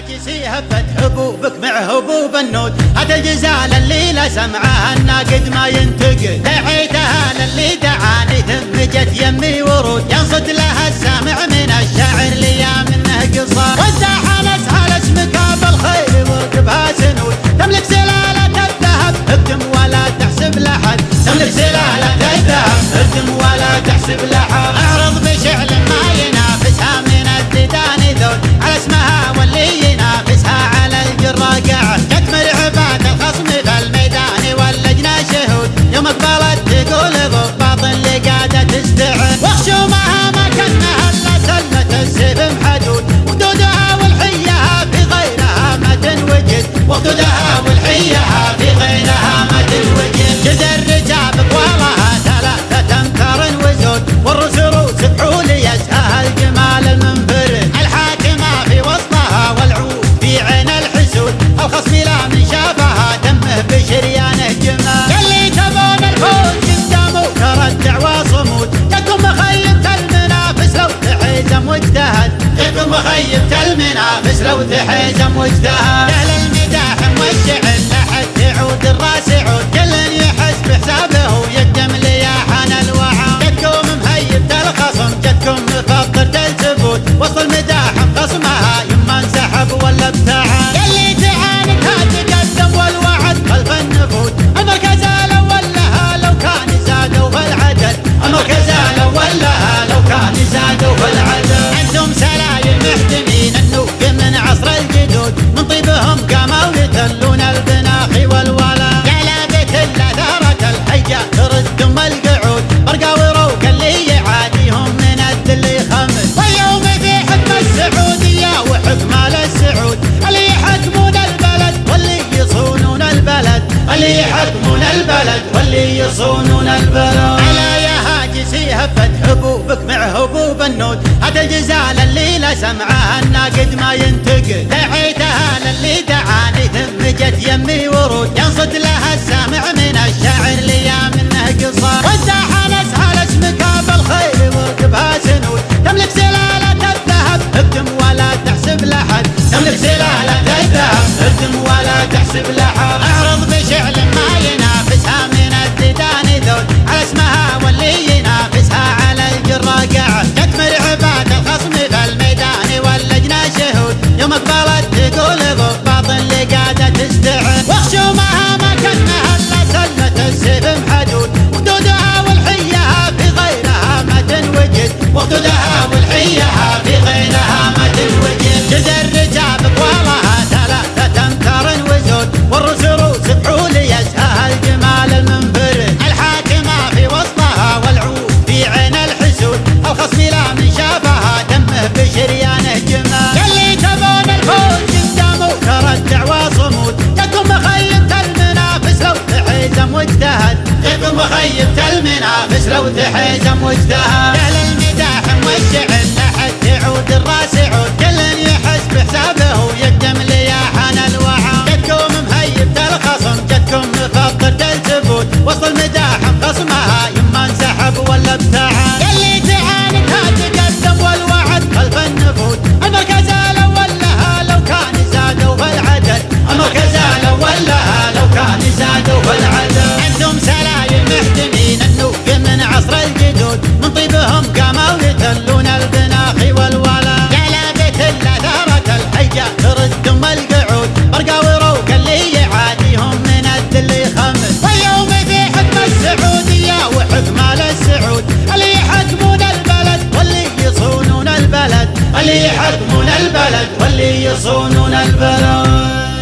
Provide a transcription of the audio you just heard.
هاجسي هبت حبوبك مع هبوب النود، هذا الجزال اللي لا سمعها الناقد ما ينتقد، دعيتها للي دعاني ثم جت يمي ورود، ينصد لها السامع من الشاعر لي منه قصار، والزحلس هلس مقابل خير وركبها سنود، تملك سلالة الذهب اكتم ولا تحسب لحد، تملك سلالة الذهب اكتم ولا تحسب لحد، اعرض بشعل ما ينافسها من الديدان ذول، على اسمها واللي ينافسها على الجراقع، تكمل عباد الخصم في الميدان واللجنة شهود، يوم اقبلت تقول ضباط اللي قاعدة تستعد، وخشومها ما كانها الا سلة السيف محدود، وخدودها والحيها في غيرها ما تنوجد، وخدودها والحيها في غيرها ما تنوجد، جد الرجال طوالها 3 أمتار وزود، والرؤوس رؤوس بحول يسها الجمال المنفرد، الحاكمة في وسطها والعود في عين الحسود، الخصم لا من شافها دمه بشريانه جمال، اللي تبون الفوز قدامه ترى الدعوى صمود، جاكم مخيبة المنافس لو تحيزم واجتهد، جاكم مخيبة المنافس لو تحيزم واجتهد، على المداح والشعر لحد تعود الراس عود، كل يحس بحسابه ويقدم لياحن الوعى، جاتكم مهيبة الخصم جاتكم مفطرة الثبوت، وسط المداح خصمها يما انسحب ولا ابتعد، اللي تعاندها تقدم والوعد خلف النفوذ، المركز الاول لها لو كان زادوا في العدد، المركز الاول لها لو كان زادوا في العدد، انتم سلايم محتمين النوف من عصر الجدود، من طيبهم قاموا يتلون البناخ والولا، على بيت ثارت الحجة ترد ام القعود، برقاوي روك اللي يعاديهم من الذل يخمس، واليوم في حكم السعودية وحكم ال السعود، اللي يحكمون البلد واللي يصونون البلد، اللي يحكمون البلد واللي يصونون البلد، على يا هاجسي هبت حبوبك مع هبوب النود، هذا الجزال اللي لا سمعها الناقد ما ينتقد، دعيتها للي دعاني ثم جت يمي ورود، ينصد لها السامع من الشاعر لي منه قصار، والزحلس هلس مقابل خير وركبها سنود، تملك سلالة الذهب اكتم ولا تحسب لحد، تملك سلالة الذهب اكتم ولا تحسب لحد، اعرض بشعل ما ينافسها من الديدان ذول، على اسمها واللي ينافسها على الجراقع، تكمل عباد الخصم في الميدان واللجنة شهود، يوم اقبلت تقول ضباط اللي قاعدة تستعد، وخشومها ما كانها الا سلة السيف محدود، وخدودها والحيها في غيرها ما تنوجد، وخدودها والحيها في غيرها ما تنوجد، جد الرجال طوالها 3 أمتار وزود، والرؤوس رؤوس بحول يسها الجمال المنفرد، الحاكمة في وسطها والعود في عين الحسود، الخصم لا من شافها دمه بشريانه جمال، اللي تبون الفوز قدامه ترى الدعوى صمود، جاكم مخيبة المنافس لو تحيزم واجتهد، جاكم مخيبة المنافس لو تحيزم واجتهد، على المداح والشعر لحد تعود الراس عود، كل يحس بحسابه ويقدم لياحن الوعى، جاتكم مهيبة الخصم جاتكم مفطرة الثبوت، وسط المداح خصمها يما انسحب ولا ابتعد، اللي تعاندها تقدم والوعد خلف النفوذ، المركز الاول لها لو كان زادوا في العدد، المركز الاول لها لو كان زادوا في العدد، انتم سلايم محتمين النوف من عصر الجدود، من طيبهم قاموا يتلون البناخ والولا، على بيت ثارت الحجة ترد ام القعود، برقاوي روك اللي يعاديهم من الذل يخمس، واليوم في حكم السعودية وحكم ال السعود، اللي يحكمون البلد واللي يصونون البلد، اللي يحكمون البلد واللي يصونون البلد.